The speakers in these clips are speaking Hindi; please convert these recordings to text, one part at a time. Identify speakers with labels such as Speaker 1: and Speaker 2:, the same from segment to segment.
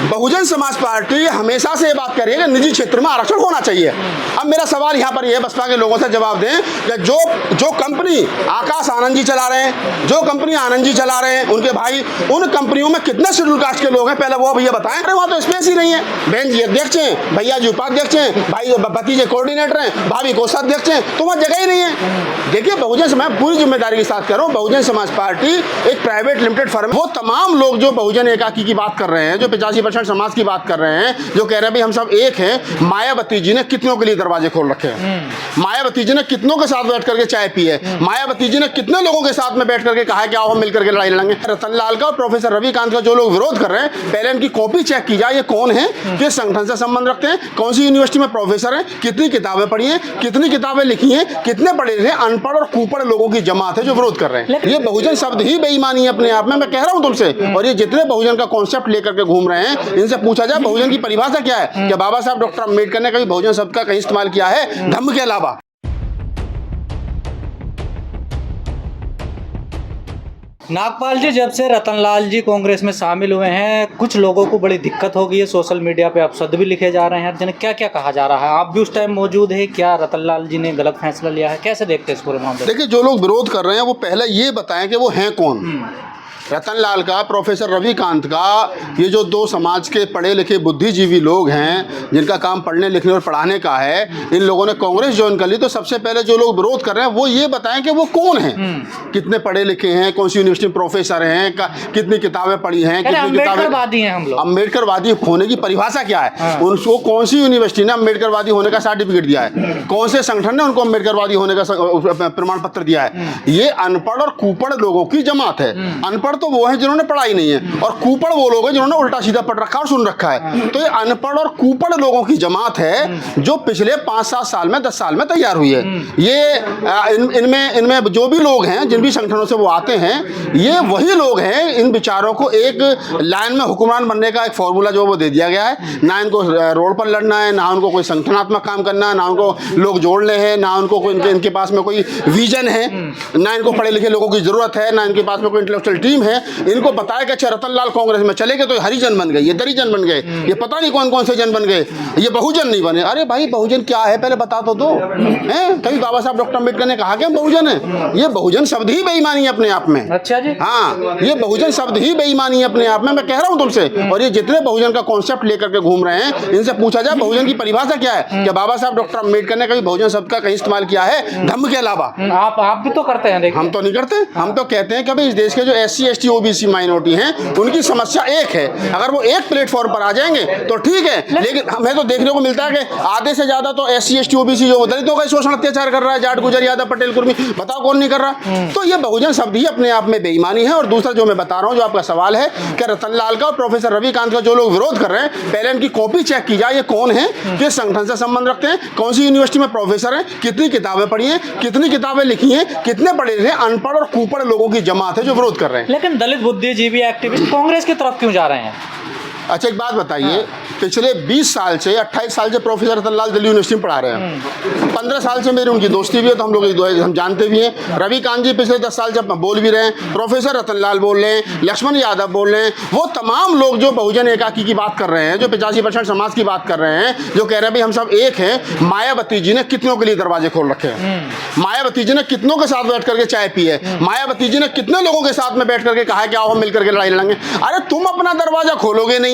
Speaker 1: बहुजन समाज पार्टी हमेशा से ये बात कर रही है कि निजी क्षेत्र में आरक्षण होना चाहिए। अब मेरा सवाल यहाँ पर ये है, बसपा के लोगों से जवाब दें कि जो कंपनी आकाश आनंद जी चला रहे हैं, जो कंपनी आनंद जी चला रहे हैं, उनके भाई, उन कंपनियों में कितने शेड्यूल कास्ट के लोग हैं, पहले वो भैया बताएं। अरे वहाँ तो स्पेस ही नहीं है। बहन जी अध्यक्ष हैं, भैया जी उपाध्यक्ष हैं, भाई भतीजे कोऑर्डिनेटर हैं, भाभी कोषाध्यक्ष हैं, तो वहाँ जगह ही नहीं है। देखिए बहुजन समाज, पूरी जिम्मेदारी के साथ कह रहा हूँ, बहुजन समाज पार्टी एक प्राइवेट लिमिटेड फर्म है। वो तमाम लोग जो बहुजन एकाकी की बात कर रहे हैं, जो 85% समाज की बात कर रहे हैं, जो कह रहे हैं भाई हम सब एक हैं, मायावती जी ने कितनों के लिए दरवाजे खोल रखे हैं, मायावती जी ने कितनों के साथ बैठ करके चाय पी है, मायावती जी ने कितने लोगों के साथ में बैठ करके कहा है कि आओ हम मिलकर के लड़ाई लड़ेंगे। रतनलाल का और प्रोफेसर रविकांत का जो लोग विरोध कर रहे हैं, पहले इनकी कॉपी चेक की जाए, ये कौन है, किस संगठन से संबंध रखते हैं, कौन सी यूनिवर्सिटी में प्रोफेसर हैं, कितनी किताबें पढ़ी हैं, कितनी किताबें लिखी हैं, कितने पढ़े हैं। अनपढ़ और कुपढ़ लोगों की जमात है जो विरोध कर रहे हैं। ये बहुजन शब्द ही बेईमानी है अपने आप में, मैं कह रहा हूं तुमसे। और ये जितने बहुजन का कॉन्सेप्ट लेकर के घूम रहे हैं, इनसे पूछा जाए बहुजन की परिभाषा क्या है, क्या बाबा साहब डॉक्टर अम्बेडकर ने कभी बहुजन शब्द का कहीं इस्तेमाल किया है धम्म के अलावा?
Speaker 2: नागपाल जी, जब से रतनलाल जी कांग्रेस में शामिल हुए हैं, कुछ लोगों को बड़ी दिक्कत हो गई है। सोशल मीडिया पे अपशब्द भी लिखे जा रहे हैं, हर जगह क्या क्या कहा जा रहा है। आप भी उस टाइम मौजूद है, क्या रतनलाल जी ने गलत फैसला लिया है, कैसे देखते हैं इस पूरे मामले?
Speaker 1: देखिए, जो लोग विरोध कर रहे हैं वो पहले ये बताएं कि वो हैं कौन। रतनलाल का, प्रोफेसर रविकांत का, ये जो दो समाज के पढ़े लिखे बुद्धिजीवी लोग हैं जिनका काम पढ़ने लिखने और पढ़ाने का है, इन लोगों ने कांग्रेस ज्वाइन कर ली। तो सबसे पहले जो लोग विरोध कर रहे हैं वो ये बताएं कि वो कौन हैं, कितने पढ़े लिखे हैं, कौन सी यूनिवर्सिटी में प्रोफेसर हैं, कितनी किताबें पढ़ी हैं, कितनी किताबें
Speaker 2: हैं हम लोग।
Speaker 1: अम्बेडकरवादी होने की परिभाषा क्या है, उनको कौन सी यूनिवर्सिटी ने अम्बेडकरवादी होने का सर्टिफिकेट दिया है, कौन से संगठन ने उनको अम्बेडकरवादी होने का प्रमाण पत्र दिया है। ये अनपढ़ और कुपढ़ लोगों की जमात है। अनपढ़ तो वो है जिन्होंने पढ़ाई नहीं है, और कुपढ़ वो लोग हैं जिन्होंने उल्टा सीधा पढ़ रखा और सुन रखा है। तो ये अनपढ़ और कुपढ़ लोगों की जमात है जो पिछले 5-7 साल में, 10 साल में तैयार हुई है। ये इनमें जो भी लोग हैं, जिन भी संगठनों से वो आते हैं, ये वही लोग हैं। इन विचारों को एक लाइन में हुक्मरान बनने का एक फॉर्मूला जो वो दे दिया गया है। ना इनको रोड पर लड़ना है, ना उनको कोई संगठनात्मक काम करना है, ना उनको लोग जोड़ने हैं, ना उनको कोई इनके पास में कोई विजन है, ना इनको पढ़े लिखे लोगों की जरूरत है, ना इनके पास में कोई इंटेलेक्चुअल टीम है। इनको बताया कि अच्छा रतनलाल कांग्रेस में चले गए तो हरिजन बन गए, ये दरिजन बन गए, ये पता नहीं कौन कौन से जन बन गए, ये बहुजन नहीं बने। अरे भाई, बहुजन क्या है पहले बता तो दो। हैं, कभी बाबा साहब डॉक्टर अम्बेडकर ने कहा कि हम बहुजन है? ये बहुजन शब्द ही बेईमानी है अपने आप में।
Speaker 2: अच्छा जी,
Speaker 1: हाँ, ये बहुजन शब्द ही बेईमानी है अपने आप में, मैं कह रहा हूं तुमसे। और ये जितने बहुजन का कॉन्सेप्ट लेकर के घूम रहे हैं, इनसे पूछा जाए बहुजन की परिभाषा क्या है, क्या बाबा साहब डॉक्टर अम्बेडकर ने कभी बहुजन शब्द का कहीं इस्तेमाल किया है धम्म के अलावा?
Speaker 2: आप भी तो करते हैं।
Speaker 1: हम तो नहीं करते। हम तो कहते हैं कि भाई इस देश के जो SC ST OBC माइनॉरिटी हैं, उनकी समस्या एक है। अगर वो एक प्लेटफॉर्म पर आ जाएंगे तो ठीक है, लेकिन हमें तो देखने को मिलता है कि आधे से ज्यादा तो SC ST OBC जो दलितों का शोषण अत्याचार कर रहा है, जाट गुजर यादव पटेल कुर्मी, बताओ कौन नहीं कर रहा? तो ये बहुजन शब्द ही अपने आप में बेईमानी है। और दूसरा जो मैं बता रहा हूँ, जो आपका सवाल है कि रतनलाल का और प्रोफेसर रविकांत का जो लोग विरोध कर रहे हैं, पहले इनकी कॉपी चेक की जाए, ये कौन है, किस संगठन से संबंध रखते हैं, कौन सी यूनिवर्सिटी में प्रोफेसर हैं, कितनी किताबें पढ़ी हैं, कितनी किताबें लिखी हैं, कितने पढ़े हैं। अनपढ़ और कुपढ़ लोगों की जमात है जो विरोध कर रहे हैं।
Speaker 2: लेकिन दलित बुद्धिजीवी एक्टिविस्ट कांग्रेस की तरफ क्यों जा रहे हैं?
Speaker 1: अच्छा, एक बात बताइए, पिछले 20 साल से 28 साल से प्रोफेसर रतनलाल दिल्ली यूनिवर्सिटी में पढ़ा रहे हैं। 15 साल से मेरी उनकी दोस्ती भी है, तो हम लोग हम जानते भी हैं। रविकांत जी पिछले 10 साल से बोल भी रहे हैं, प्रोफेसर रतनलाल बोल रहे हैं, लक्ष्मण यादव बोल रहे हैं। वो तमाम लोग जो बहुजन एकाकी की बात कर रहे हैं, जो 85% समाज की बात कर रहे हैं, जो कह रहे हैं भाई हम सब एक हैं, मायावती जी ने कितनों के लिए दरवाजे खोल रखे हैं, मायावती जी ने कितनों के साथ बैठ करके चाय पी है, मायावती जी ने कितने लोगों के साथ में बैठ करके कहा है कि आओ हम मिलकर के लड़ाई लड़ेंगे। अरे तुम अपना दरवाजा खोलोगे नहीं,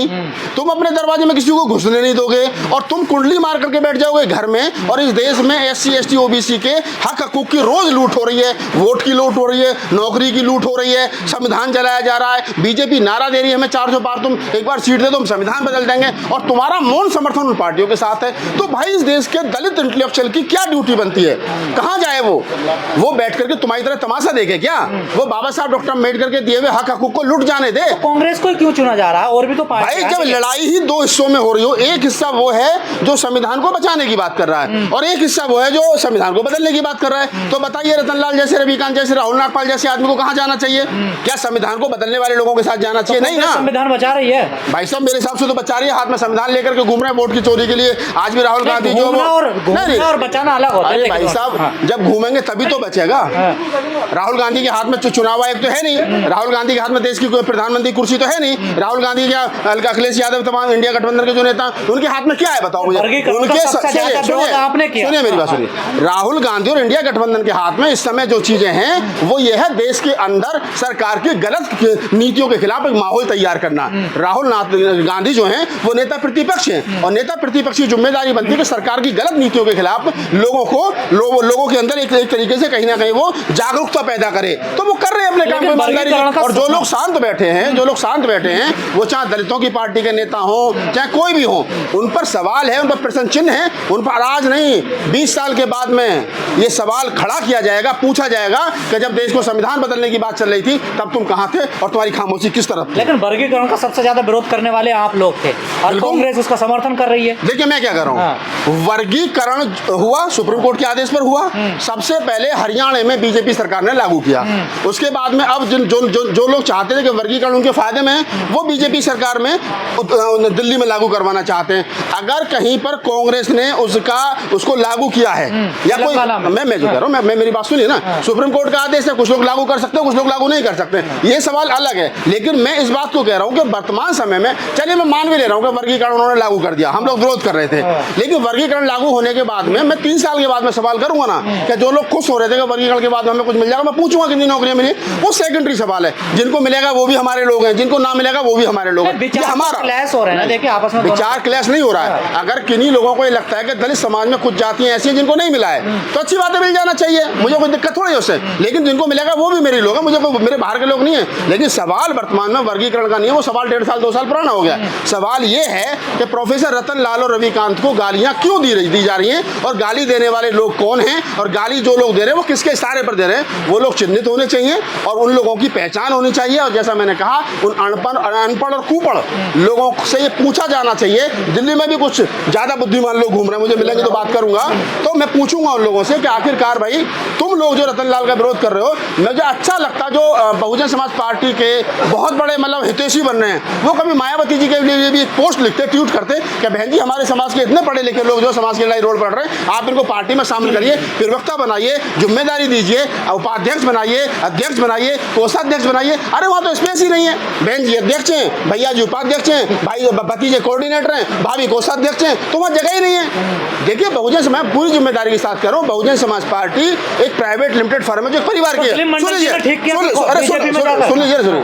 Speaker 1: तुम अपने दरवाजे में किसी को घुसने नहीं दोगे, और तुम कुंडली मार करके बैठ जाओगे घर में। और इस देश में SC ST OBC के हक हकूक की रोज लूट हो रही है, वोट की लूट हो रही है, नौकरी की लूट हो रही है, संविधान जलाया जा रहा है। बीजेपी नारा दे रही है हमें 400 पार, तुम एक बार सीट दे दो हम संविधान बदल देंगे, और तुम्हारा मौन समर्थन उन पार्टियों के साथ है। तो भाई इस देश के दलित इंटेलेक्चुअल की क्या ड्यूटी बनती है? कहाँ जाए वो बैठ करके तुम्हारी तरह तमाशा देखे क्या? वो बाबा साहब डॉक्टर अम्बेडकर के दिए हुए हक हकूक को लुट जाने दे।
Speaker 2: कांग्रेस को क्यों चुना जा रहा है? और भी तो
Speaker 1: भाई जब लड़ाई ही 2 हिस्सों में हो रही हो, एक हिस्सा वो है जो संविधान को बचाने की बात कर रहा है, और एक हिस्सा वो है जो संविधान को बदलने की बात कर रहा है, तो बताइए रतनलाल जैसे, रविकांत जैसे, राहुल नागपाल जैसे आदमी को कहाँ जाना चाहिए? क्या संविधान को बदलने वाले लोगों के साथ जाना चाहिए? नहीं ना।
Speaker 2: संविधान बचा रही है
Speaker 1: भाई साहब, मेरे हिसाब से तो बचा रही है। हाथ में संविधान लेकर के घूम रहे हैं वोट की चोरी के लिए। आज भी राहुल गांधी जो
Speaker 2: और बचाना अलग होता है।
Speaker 1: भाई साहब, जब घूमेंगे तभी तो बचेगा। राहुल गांधी के हाथ में चुनाव आयोग तो है नहीं, राहुल गांधी के हाथ में देश की कोई प्रधानमंत्री कुर्सी तो है नहीं, राहुल गांधी क्या कल का अखिलेश यादव तमाम इंडिया गठबंधन के जो नेता, उनके हाथ में क्या है बताओ मुझे? सुनिए मेरी बात सुनिए, राहुल गांधी और इंडिया गठबंधन के हाथ में इस समय जो चीजें हैं वो ये है देश के अंदर सरकार की गलत नीतियों के खिलाफ एक माहौल तैयार करना। राहुल गांधी जो हैं वो नेता प्रतिपक्ष हैं और नेता प्रतिपक्ष की जिम्मेदारी बनती है कि सरकार की गलत नीतियों के खिलाफ लोगों के अंदर एक तरीके से कहीं ना कहीं वो जागरूकता पैदा करे। तो वो कर रहे हैं अपने काम को ईमानदारी से। और जो लोग शांत बैठे हैं वो चाहे दलितों की पार्टी के नेता हो चाहे कोई भी हो, उन पर सवाल है, उन पर प्रश्न चिन्ह है। उन पर आज नहीं 20 साल के बाद में ये सवाल खड़ा किया जाएगा, पूछा जाएगा कि जब देश को संविधान बदलने की बात चल रही थी तब तुम कहां थे और तुम्हारी खामोशी किस तरफ थी?
Speaker 2: लेकिन वर्गीकरण का सबसे ज्यादा विरोध करने वाले आप लोग थे और कांग्रेस उसका समर्थन कर रही है।
Speaker 1: देखिए मैं क्या कर रहा हूँ, वर्गीकरण हुआ सुप्रीम कोर्ट के आदेश पर हुआ। सबसे पहले हरियाणा में बीजेपी सरकार ने लागू किया, उसके बाद में अब जो लोग चाहते थे कि वर्गीकरण उनके फायदे में है वो बीजेपी सरकार में दिल्ली में लागू करवाना चाहते हैं। अगर कहीं पर कांग्रेस ने उसको लागू किया है या कोई, मैं जो कह रहा हूँ, मैं मेरी बात सुनिए ना, सुप्रीम कोर्ट का आदेश है, कुछ लोग लागू कर सकते हैं, कुछ लोग लागू नहीं कर सकते, ये सवाल अलग है। लेकिन मैं इस बात को कह रहा हूँ कि वर्तमान समय में, चलिए मैं मान भी ले रहा हूँ कि वर्गीकरण उन्होंने लागू कर दिया, हम लोग विरोध कर रहे थे, लेकिन वर्गीकरण लागू होने के बाद में मैं 3 साल के बाद में सवाल करूंगा ना कि जो लोग खुश हो रहे थे कि वर्गीकरण के बाद हमें कुछ मिल जाएगा, मैं पूछूंगा कितनी नौकरियां मिली, वो सेकेंडरी सवाल है। जिनको मिलेगा वो भी हमारे लोग हैं, जिनको ना मिलेगा वो भी हमारे लोग हैं। हमारा
Speaker 2: क्लैश हो रहा है ना, देखिए आपस में
Speaker 1: विचार क्लैश नहीं हो रहा है। अगर किन्हीं लोगों को ये लगता है कि दलित समाज में कुछ जातियां ऐसी हैं जिनको नहीं मिला है तो अच्छी बात है, मिल जाना चाहिए, मुझे कोई दिक्कत थोड़ी है उससे। लेकिन जिनको मिलेगा वो भी मेरे लोग हैं, मुझे मेरे बाहर के लोग नहीं है। लेकिन सवाल वर्तमान में वर्गीकरण का नहीं है, वो सवाल 1.5 साल 2 साल पुराना हो गया। सवाल ये है कि प्रोफेसर रतन लाल और रविकांत को गालियां क्यों दी जा रही हैं और गाली देने वाले लोग कौन हैं और गाली जो लोग दे रहे हैं वो किसके इशारे पर दे रहे हैं, वो लोग चिन्हित होने चाहिए और उन लोगों की पहचान होनी चाहिए। और जैसा मैंने कहा, उन अनपढ़ और कुपढ़ लोगों से ये पूछा जाना चाहिए। दिल्ली में भी कुछ ज्यादा बुद्धिमान लोग घूम रहे हैं, मुझे मिलेंगे तो बात करूंगा, तो मैं पूछूंगा उन लोगों से कि आखिरकार भाई तुम लोग जो रतन लाल का विरोध कर रहे हो, मुझे अच्छा लगता जो बहुजन समाज पार्टी के बहुत बड़े मतलब हितैषी बन रहे हैं, वो कभी मायावती जी के लिए भी एक पोस्ट लिखते, ट्वीट करते कि बहन जी हमारे समाज के इतने पढ़े लिखे लोग जो समाज के लिए रोड पड़ रहे हैं, आप इनको पार्टी में शामिल करिए, प्रवक्ता बनाइए, जिम्मेदारी दीजिए, उपाध्यक्ष बनाइए, अध्यक्ष बनाइए, कोषाध्यक्ष बनाइए। अरे वहाँ तो स्पेस ही नहीं है, बहन जी अध्यक्ष हैं, भैया जी उपाध्यक्ष हैं, भाई भतीजे कोऑर्डिनेटर हैं, भाभी कोषाध्यक्ष हैं, तो वहाँ जगह ही नहीं है। देखिए बहुजन समाज, पूरी जिम्मेदारी के साथ कह रहा हूँ, बहुजन समाज पार्टी एक प्राइवेट लिमिटेड फर्म है जो परिवार की है। सुनिए,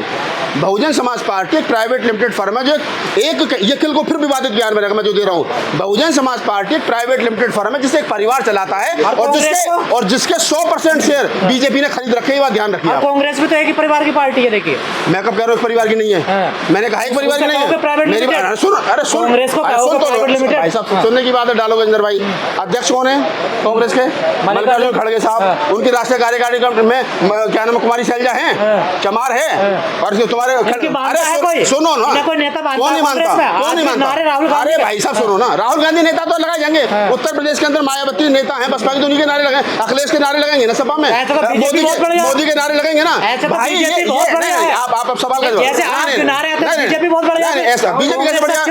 Speaker 1: बहुजन समाज पार्टी एक प्राइवेट लिमिटेड फर्म है जो ये किल को फिर विवादित बयान में रखा, मैं जो दे रहा हूँ, बहुजन समाज पार्टी एक प्राइवेट लिमिटेड फर्म है जिसे एक परिवार चलाता है और जिसके 100% शेयर बीजेपी ने खरीद रखे, ये बात ध्यान रखिए।
Speaker 2: कांग्रेस भी तो एक ही परिवार की पार्टी है। देखिए मैं
Speaker 1: कब कह रहा हूँ परिवार की नहीं है, मैंने कहा एक परिवार की नहीं है। मेरी बात सुन, अरे सुन, भाई साहब सुनने की बात है, डालोगे अंदर भाई। अध्यक्ष कौन है कांग्रेस के? मल्लिकार्जुन खड़गे साहब, उनकी राष्ट्रीय कार्यकारिणी में क्या नाम, कुमारी शैलजा है, चमार है, और तुम्हारे अरे सुनो ना, कौन नहीं मानता? अरे भाई साहब सुनो ना, राहुल गांधी नेता तो लगाए जाएंगे, उत्तर प्रदेश के अंदर मायावती नेता है, बसपा की तो उन्हीं के नारे लगे, अखिलेश के नारे लगेंगे ना सपा में, मोदी के नारे लगेंगे ना भाई। आप सवाल कर, बीजेपी कैसे बढ़िया,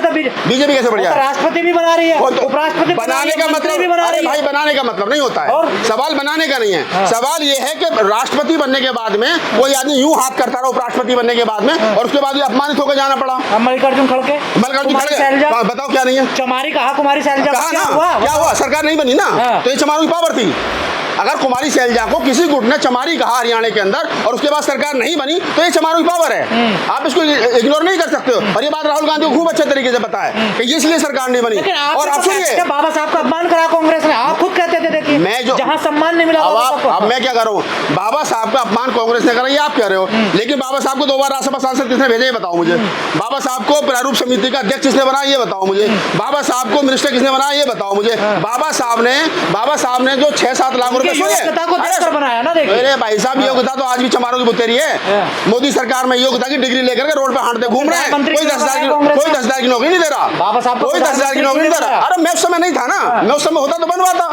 Speaker 1: बीजेपी कैसे बढ़िया,
Speaker 2: राष्ट्रपति भी बना रही है, उपराष्ट्रपति
Speaker 1: बनाने का मतलब, अरे भाई बनाने का मतलब नहीं होता है, सवाल बनाने का नहीं है। सवाल ये है कि राष्ट्रपति बनने के बाद में कोई आदमी यूं हाथ करता रहा उपराष्ट्रपति बनने के बाद में और उसके बाद अपमानित होकर जाना पड़ा।
Speaker 2: मल्लिकार्जुन खड़गे,
Speaker 1: बताओ क्या नहीं है?
Speaker 2: चमारी कहा, कुमारी शैलजा
Speaker 1: क्या हुआ? सरकार नहीं बनी ना, तो ये चमारों की पावर थी। अगर कुमारी शैलजा को किसी गुट ने चमारी कहा हरियाणा के अंदर और उसके बाद सरकार नहीं बनी तो ये चमारों की पावर है, आप इसको इग्नोर नहीं कर सकते हो। और ये बात राहुल गांधी को खूब अच्छे तरीके से पता है कि इसलिए सरकार नहीं बनी। और आप सुनिए,
Speaker 2: बाबा साहब का अपमान करा कांग्रेस ने, आप खुद कहते थे, देखिए मैं जो जहां सम्मान नहीं मिला,
Speaker 1: अब मैं क्या कर रहा हूँ, बाबा साहब का अपमान कांग्रेस ने करा, ये आप कह रहे हो, लेकिन बाबा साहब को 2 बार राज्यसभा सांसद किसने भेजा ये बताओ मुझे? बाबा साहब को प्रारूप समिति का अध्यक्ष किसने बनाया ये बताओ मुझे? बाबा साहब को मिनिस्टर किसने बनाया ये बताओ मुझे? बाबा साहब ने जो 6-7 लाख रुपए बनाया ना, देखिए अरे भाई साहब, योग्यता तो आज भी चमारों की बुतेरी है। मोदी सरकार में योग्यता की डिग्री लेकर के रोड पे हांटते घूम रहे हैं, कोई 10,000 की नौकरी नहीं दे रहा, बाबा साहब कोई 10,000 की नौकरी नहीं दे रहा। अरे मैं उस समय नहीं था ना, मैं उस समय होता तो बनवाता,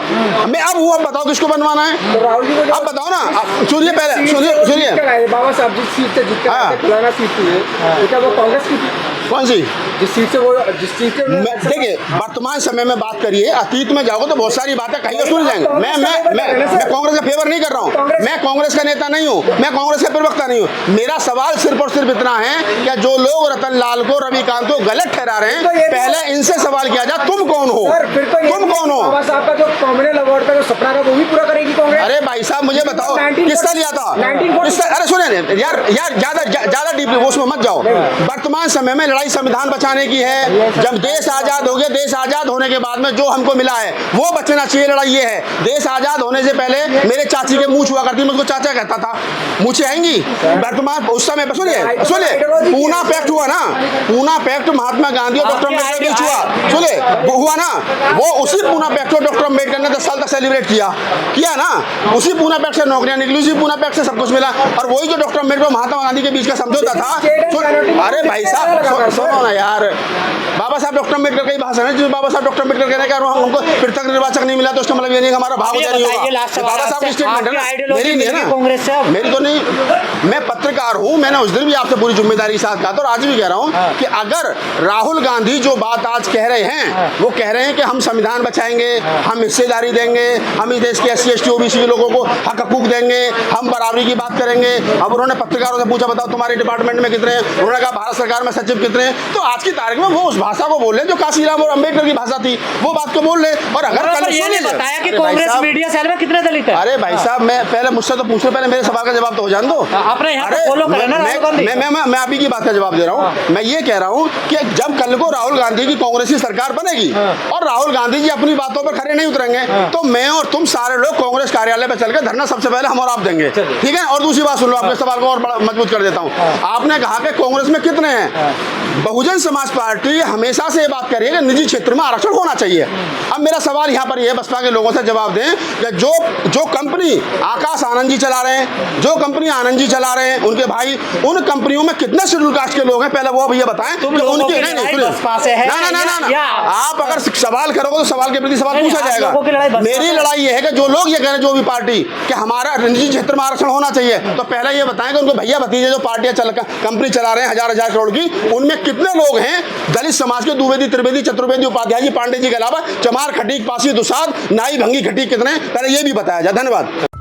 Speaker 1: मैं अब हूँ, अब बताओ किसको बनवाना है, अब बताओ ना। सुनिए पहले, सुनिए,
Speaker 3: बाबा साहब जिस सीट से जीत कर फलाना सीट थी, वो कांग्रेस की थी?
Speaker 1: कौन सी?
Speaker 3: जिस चीज से
Speaker 1: देखिए वर्तमान समय में बात करिए, अतीत में जाओगे तो बहुत सारी बातें कहीं सुन जाएंगे। मैं कांग्रेस का फेवर नहीं कर रहा हूँ, मैं कांग्रेस का नेता नहीं हूँ, मैं कांग्रेस का प्रवक्ता नहीं हूँ। मेरा सवाल सिर्फ और सिर्फ इतना है कि जो लोग रतन लाल को, रविकांत को गलत ठहरा रहे हैं, पहले इनसे सवाल किया जाए तुम कौन हो, तुम कौन हो?
Speaker 3: बाबा साहब का जो कॉमनवेल्थ अवार्ड का जो सपना था वो भी पूरा करेगी कांग्रेस।
Speaker 1: अरे भाई साहब मुझे बताओ किसका लिया था? अरे सुने यार ज्यादा डीपली वो उसमें मत जाओ। वर्तमान समय में लड़ाई संविधान बचाने की है। जब देश आजाद हो गया, देश आजाद होने के बाद में जो हमको मिला है वो बचना चाहिए। लड़ाई ये है, देश आजाद होने से पहले मेरे चाची के मूंछ हुआ करती, मुझको चाचा कहता था, मूछें आएंगी। वर्तमान उस समय पे सुनिए पूना पैक्ट हुआ ना, पूना पैक्ट महात्मा गांधी और डॉक्टर अम्बेडकर के बीच हुआ, सुनिए वो हुआ ना, वो उसी पूना पैक्ट को डॉक्टर अम्बेडकर ने 10 साल तक सेलिब्रेट किया ना। उसी पूना पैक्ट से नौकरियां निकली, उसी पूना पैक्ट से सब कुछ मिला। और वही जो डॉक्टर अम्बेडकर और महात्मा गांधी के बीच का समझौता था। अरे भाई साहब सुनो ना यार, बाबा साहब डॉक्टर अम्बेडकर का ही भाषण है, जिसमें बाबा साहब डॉक्टर अम्बेडकर कहने का हमको पृथक निर्वाचक नहीं मिला तो उसका मतलब ये नहीं कि हमारा भाव नहीं होगा। बाबा साहब की स्टेटमेंट है ना, मेरी नहीं है ना,
Speaker 2: कांग्रेस से
Speaker 1: मेरी तो नहीं। मैं पत्रकार हूं, मैंने उस दिन भी आपसे पूरी जिम्मेदारी के साथ कहा था और आज भी कह रहा हूं कि अगर राहुल गांधी जो बात आज कह रहे हैं, वो कह रहे हैं कि हम संविधान बचाएंगे, हम हिस्सेदारी देंगे, हम इस देश के SC ST OBC लोगों को हक हकूक देंगे, हम बराबरी की बात करेंगे। अब उन्होंने पत्रकारों से पूछा बताओ तुम्हारे डिपार्टमेंट में कितने हैं, उन्होंने कहा भारत सरकार में सचिव कितने हैं। तो आज की तारीख में वो उस भाषा को बोल रहे जो काशीराम और अम्बेडकर की भाषा थी, वो बात को बोल रहे। और अगर कल
Speaker 2: ये नहीं बताया कि कांग्रेस मीडिया सेल में कितने दलित हैं।
Speaker 1: अरे भाई साहब मैं पहले मुझसे तो पूछ लो, पहले मेरे सवाल का जवाब तो हो जान दो।
Speaker 2: आपने यहाँ पे फॉलो करा ना राहुल गांधी।
Speaker 1: मैं आप ही की बात का जवाब दे रहा हूँ। मैं ये कह रहा हूँ कि जब कल को राहुल गांधी की कांग्रेस की सरकार बनेगी और राहुल गांधी जी अपनी बातों पर खड़े नहीं उतरेंगे, तो मैं और तुम सारे लोग कांग्रेस कार्यालय पर चलकर धरना सबसे पहले हम और आप देंगे, ठीक है। और दूसरी बात सुन लो, आपके सवाल को और मजबूत कर देता हूँ। आपने कहा कि कांग्रेस में कितने हैं। बहुजन समाज पार्टी हमेशा से ये बात कर रही है कि निजी क्षेत्र में आरक्षण होना चाहिए। अब मेरा सवाल यहाँ पर यह बसपा के लोगों से जवाब दें कि जो कंपनी आकाश आनंद जी चला रहे हैं, जो कंपनी आनंद जी चला रहे हैं, उनके भाई, उन कंपनियों में कितने शेड्यूल कास्ट के लोग हैं, पहले वो भैया बताएं। उनके ना आप अगर सवाल करोगे तो सवाल के प्रति सवाल पूछा जाएगा। मेरी लड़ाई ये है कि जो लोग ये कह रहे हैं, जो भी पार्टी कि हमारा निजी क्षेत्र में आरक्षण होना चाहिए, तो पहले ये बताएं कि उनके भैया भतीजे जो पार्टियां कंपनी चला रहे हैं हजार करोड़ की, उनमें कितने लोग हैं दलित समाज के, द्विवेदी त्रिवेदी चतुर्वेदी उपाध्याय जी पांडे जी के अलावा चमार खटीक पासी दुसाद नाई भंगी खटीक कितने, पहले ये भी बताया जाए। धन्यवाद।